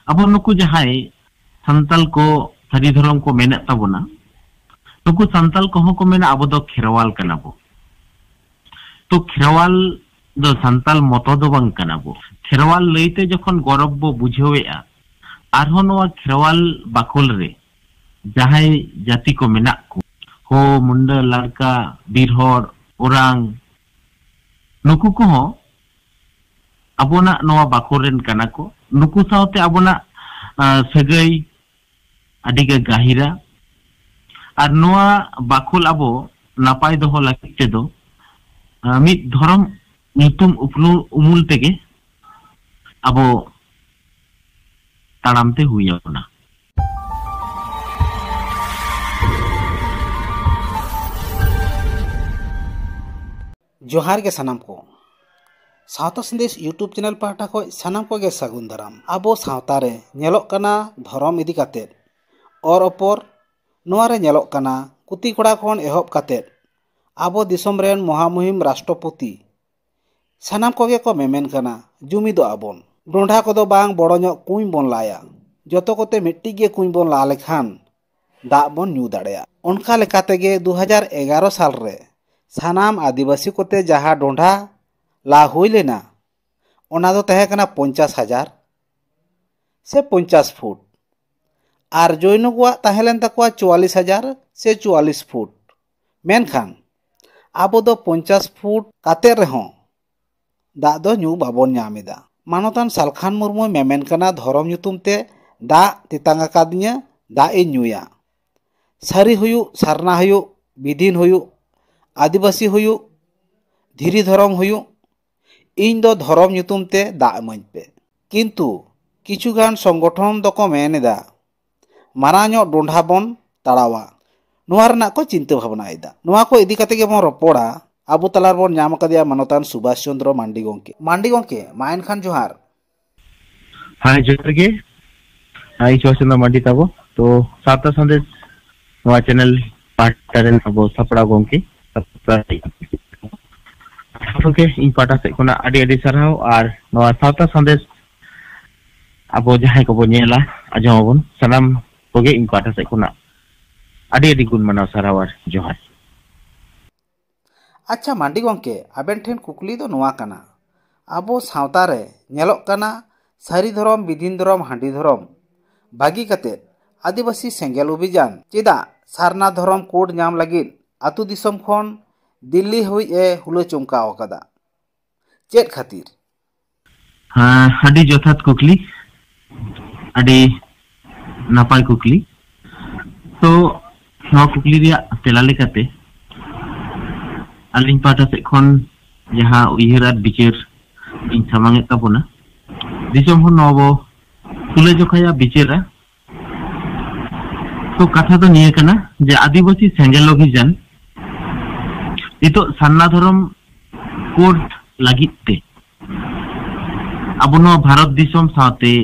abo nuku jahai santal ko sari dhorom ko menak tabona nuku santal ko ho ko mena abo do kherwal kana bo. तो खेरवाल दो संताल मतो दो बंग कना बो खेरवाल लईते जखन गौरव बो बुझेवेआ आरहो नोआ खेरवाल बाकुल रे जहाय जाति को मेना को हो मुंडा लड़का बीरहर ओरांग नुकु को हो अबोना नोआ बाकुल रेन कना को नुकु सावते अबोना सगई अडिगे गाहिरा और नोआ बाकुल अबो नापाय दो हो लकिते दो मित धर्म nyutum umul tege abo taramte huyabona. जोहार के सानाम को सावता संदेश यूट्यूब चैनल पाटा को सानाम को गे सागुन दाराम आबो सावता रे नेलोक कना धर्म इदी काते और अपर नोआ रे नेलोक कना कुती कोड़ा खन एहब काते आबो दिसम रेन महामुहिम राष्ट्रपति सानाम कोगे को मेमेन कना जुमी दो आबोन डोंढा को दो बांग बड़ो ᱧᱚᱜ कुई बोन लाया जतो कोते मिट्टी गे कुई बोन ला लेखान दा बोन न्यू दाड़ेया उनका लेकाते गे 2011 साल रे सानाम आदिवासी कोते जहा डोंढा ला हुई लेना ओना दो तहे कना 50,000 से 50 फुट आर जैन को तहेलेन तकवा 44,000 से 44 फुट मेनखान आबो दो 50 फुट काते रहो दा दो न्यू बाबन नामेदा मानोतान सालखान मुर्मू मेमेन कना धरम ᱧᱩᱛᱩᱢ ते दा तितांगा कादिया दा ए ᱧᱩᱭᱟ सारी हुयु सारना हुयु विधिन हुयु आदिवासी हुयु धीरी धरम हुयु इन दो धरम ᱧᱩᱛᱩᱢ ते दा इमाኝ पे किंतु किछुगान संगठन दको मेनेदा माराño डोंढा बोन ताड़ावा नोआ रना को चिंता भावनाएदा नोआ को इदी काते गे बोन रपोड़ा आबो तलार बोन नाम कदिया मानोतान सुभाष चंद्र मांडी गोंके मायन खान जोहार हाय जोहार गे हाय सुभाष चंद्र मांडी ताबो तो साता संदेश नोआ चैनल पार्टरेन अबो सपड़ा गोंके ओके इन पाटा से कोना आडी आडी सरहाव आर नोआ साता संदेश अबो जहाय को बो नेला आजमबोन सलाम कोगे इन पाटा से कोना आडी आडी गुण मनाव सरहाव आर जोहार. अच्छा मांडी गोंके आबेन ठेन कुकली दो नोआ कना आबो सावता रे नेलोक कना सारी धरम विधिन धरम हांडी धरम बागी कते आदिवासी सेंगेल अभियान चेदा सारना धरम कोड नाम लगिन आतु दिसम खन दिल्ली हुई ए हुलो चमका ओकदा चेद खातिर हां आडी जथात कुकली आडी नापाय कुकली तो नोआ कुकली रिया तेला लेकाते अलिंग पाटा से खन जहाँ उयहरात बिचार इन सामांगे ताबोना दिसम हन नोबो तुले जखाया बिचारा तो कथा तो निये कना जे आदिवासी सेंगेल अभियान इतो सान्ना धरम कोड लागिते अबो नो भारत दिसम साथे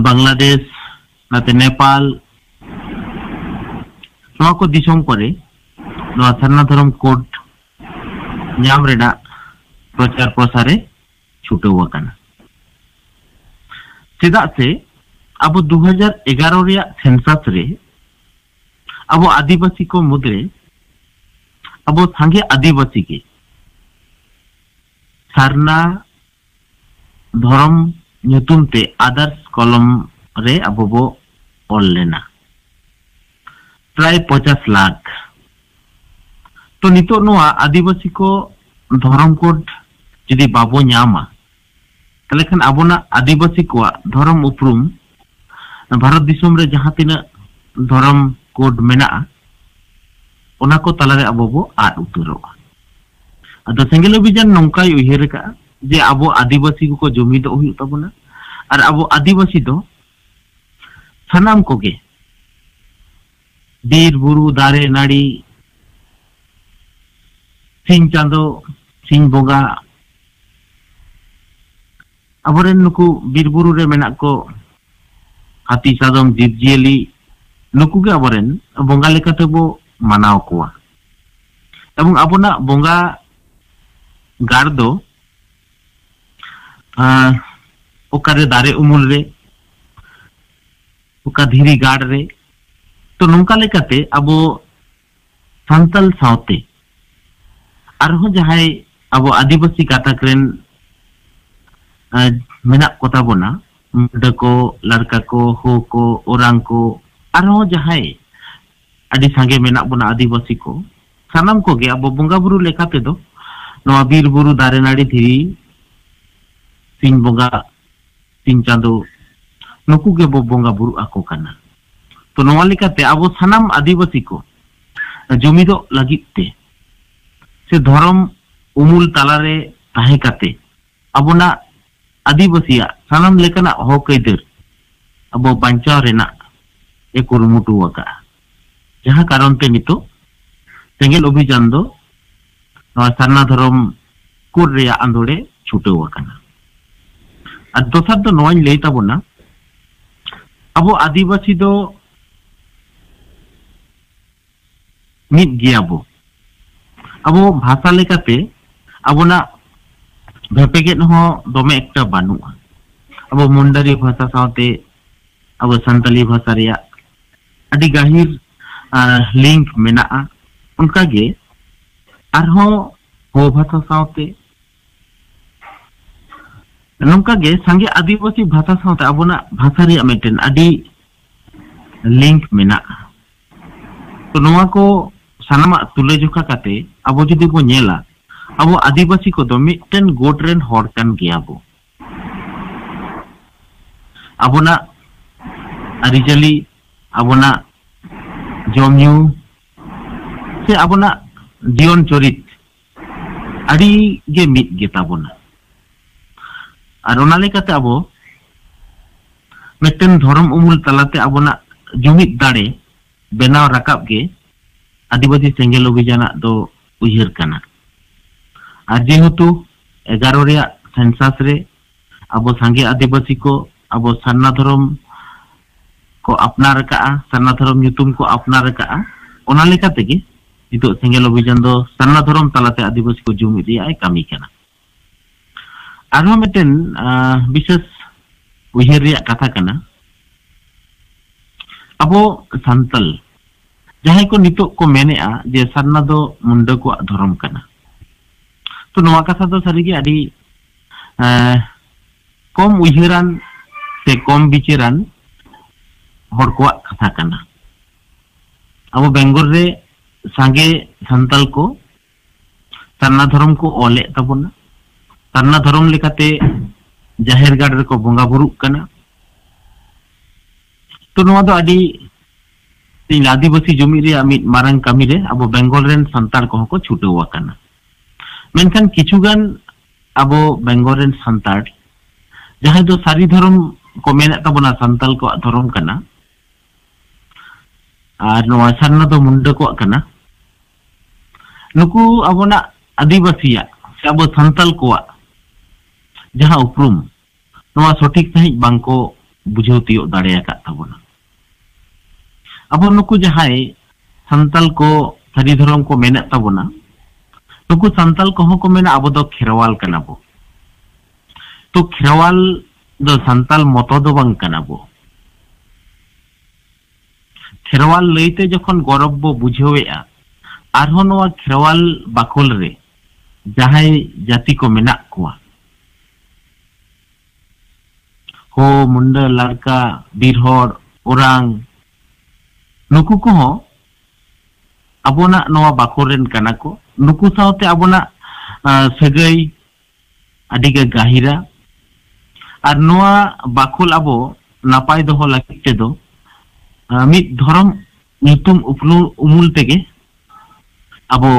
बांग्लादेश नाते नेपाल नोआ को दिसम करे नोआ सान्ना धरम कोड नाम रेना प्रचार प्रसारे छुटेव आकाना चेदा से अब 2011 रिया सेंसस रे अब आदिवासी को मुद्रे अब सांगे आदिवासी के सारना धरम ᱧᱩᱛᱩᱢ ते आदर्श कलम रे अब बो ऑल लेना प्राय 50 लाख तो नितो नोआ आदिवासी को धरम कोड जदि बाबो ᱧᱟᱢᱟ तले खान आबोना आदिवासी को धरम उपरुम भारत दिसम रे जहां तिना धरम कोड मेना ओना को तलारे आबो बो आद उतरोआ अदो सेंगेल अभियान नंकाय उयहर का जे आबो आदिवासी को जुमिद हुयु ताबोना और आबो आदिवासी दो सनाम कोगे बीर बुरु दारे नाड़ी सिंह चांदो सिंह बोगा अबरेन नुकु बीर बुरु रे मेना को हाथी सादम जीवजियली नुकु के अबरेन बोंगा लेकाते बो मानाव कोआ एवं आबोना बोंगा गार दो ओकारे दारे उमुल रे ओका धीरी गाड़ रे तो नौका लेकाते अबो संतल सावते आरहो जहाय अबो आदिवासी गातक रेन मेना कोता बोना मुंडा को लड़का को हो को ओरांग को आरहो जहाय अडी सांगे मेना बोना आदिवासी को सानाम को गे अबो बोंगा बुरु लेकाते दो नवा बीर बुरु दारे नाड़ी धीरी सिंह बोंगा सिंह चांदो नुकु के बो बोंगा बुरु आको काना तो नवा लेकाते अबो सानाम आदिवासी को जुमिदो लगिते से धर्म उमुल तालारे ताहे काते अबोना आदिवासिया सानाम लेकाना हक आइदार अबो बांचाव रेना ए कुरुमुटु वका जहां कारण ते नितो सेंगेल अभियान दो सारना धर्म कुर रेया आंदोड़े छुटे वकाना और दोसर दो नवाई लई ताबोना अबो आदिवासी दो मिट गियाबो अबो भाषा लेकाते अबोना भेपेगेट हो दोमे एकटा बानुआ अबो मुंडारी भाषा साथे अबो संताली भाषा रेया अडी गाहिर लिंक मेना उनका गे आरहो हो भाषा साथे नौका गे संगे आदिवासी भाषा साथे अबोना भाषा रेया मेटेन अडी लिंक मेना तो नोआ को सानामा तुले जोखा काते अबो जुदी बो नेला अबो आदिवासी को दो मिटन गोटरेन हर कान गियाबो अबोना अरिजली अबोना जमयू से अबोना जीवन चरित अड़ी गे मिट गेताबोना और ओना लेकाते अबो मिटन धर्म उमुल तलाते अबोना जुमित दाड़े बेनाव राकाब गे आदिवासी सेंगेल अभियान दो उहिर काना और जेहेतु 11 रेया सेंसास रे अबो सांगे आदिवासी को अबो सारना धर्म को अपनार का सारना धर्म ᱧᱩᱛᱩᱢ को अपनार का ओना लेकाते गे नितो सेंगेल अभियान दो सारना धर्म तलाते आदिवासी को जुमिद रिया ए कामी काना आरो मिटेन विशेष उहिर रिया कथा काना अबो संतल जहां को नितो को मेनेआ जे सारना दो मुंडा को धर्म काना तो नवा कथा दो सारी गे अडी कम उहिरान से कम बिचेरान हर को कथा काना अब बेंगल रे सांगे संतल को सारना धर्म को ओले तबोना सारना धर्म लेकाते जाहेर गाड़ रे को बोंगा बुरु काना तो नवा दो अडी तीन आदिवासी जुमी रे अमित मारंग कामी रे अब बेंगल रेन संतार को को छुटे हुआ काना मेनखान किछुगान अब बेंगल रेन संतार जहां दो सारी धर्म को मेना तबना संताल को धर्म काना और नवा सारना दो मुंडा को काना नुकु अबोना आदिवासिया से अब संताल को जहां उपरुम नवा सठिक सही बांको बुझाव तियो दाड़े का तबना अब नुकु जहां संताल को सारी धर्म को मेना तबना नुकु संताल को मेना अब दो खेरवाल काना बो तो खेरवाल दो संताल मतो दो बांग काना बो खेरवाल लईते जखन गौरव बो बुझेवेआ आरहो नवा खेरवाल बाकुल रे जहां जाति को मेना कुआ हो मुंडा लड़का बीरहर ओरांग नुकु को अबोना नवा बाकुरेन काना को नुकु सावते अबोना सगई अडिगे गाहिरा और नवा बाकुल अबो नापाय दोहो लागिते दो मित धर्म ᱧᱩᱛᱩᱢ उमुल तेगे अबो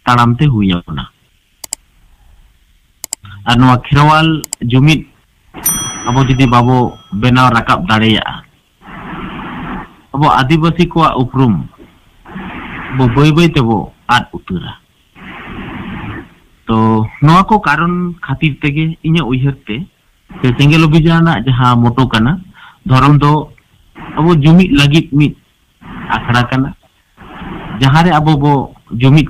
ताड़ामते हुई अपना और नवा खेरवाल जुमिद अबो जुदी बाबो बेनाव राकाब दाड़ेया अब आदिवासी को उपरुम बो बई बई ते बो आद उतरा तो नवा को कारण खातिर तेगे इन्या उयहरते से सेंगेल अभियान जहां मोटो काना धर्म दो अब जुमिद लगित मिद आखड़ा काना जहां रे अब बो जुमिद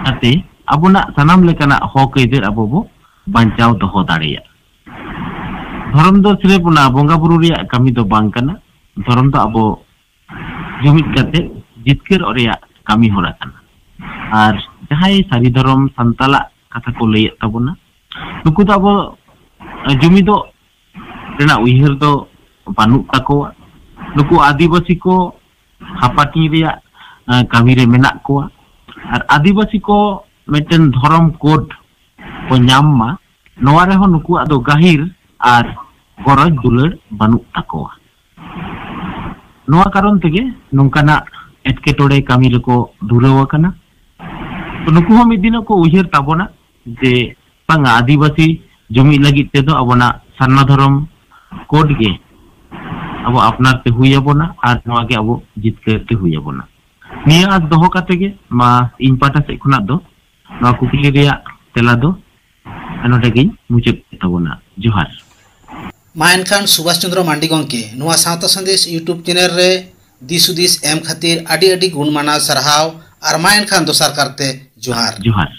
आते अबोना सनाम लेकाना हक आइदार अब बो बांचाव दोहो दाड़ेया धर्म दो सिर्फ ना बोंगा बुरु रिया कमी दो बांग कना धर्म दो अबो जुमिद कते जितकर और कमी होरा कना और जहां सारी धर्म संताला कथा को लय तबना नुकु दो अबो जुमिदो रेना उइहर दो बानु तकोआ नुकु आदिवासी को हापाटी रिया कमी रे मेना कोआ और आदिवासी को मेटन धर्म कोड को नाम नवा रे हो नुकु आदो गाहिर और गरज दुलर बानु तकोआ नवा कारण तेगे नोंकाना एटकेटोड़े कमी रेको धुराव कना तो नुकु हो मिद दिन को उइहर ताबोना जे बांग आदिवासी जुमी लगी तेदो अबोना सारना धर्म कोड गे अब अपनार ते हुयबोना और नवा गे अब जितकर ते हुयबोना निया आज दोहो काते गे मा इन पाटा से खुना दो नवा कुकली रिया तेला दो अनोटे गे मुचाद ताबोना जोहार मा एनखान सुभाष चंद्र मांडी गंके नुआ सावता संदेश यूट्यूब चैनल रे दिसुदिस एम खातिर आडी आडी गुण माना सरहाव और मा एनखान दोसार करते जोहार जोहार।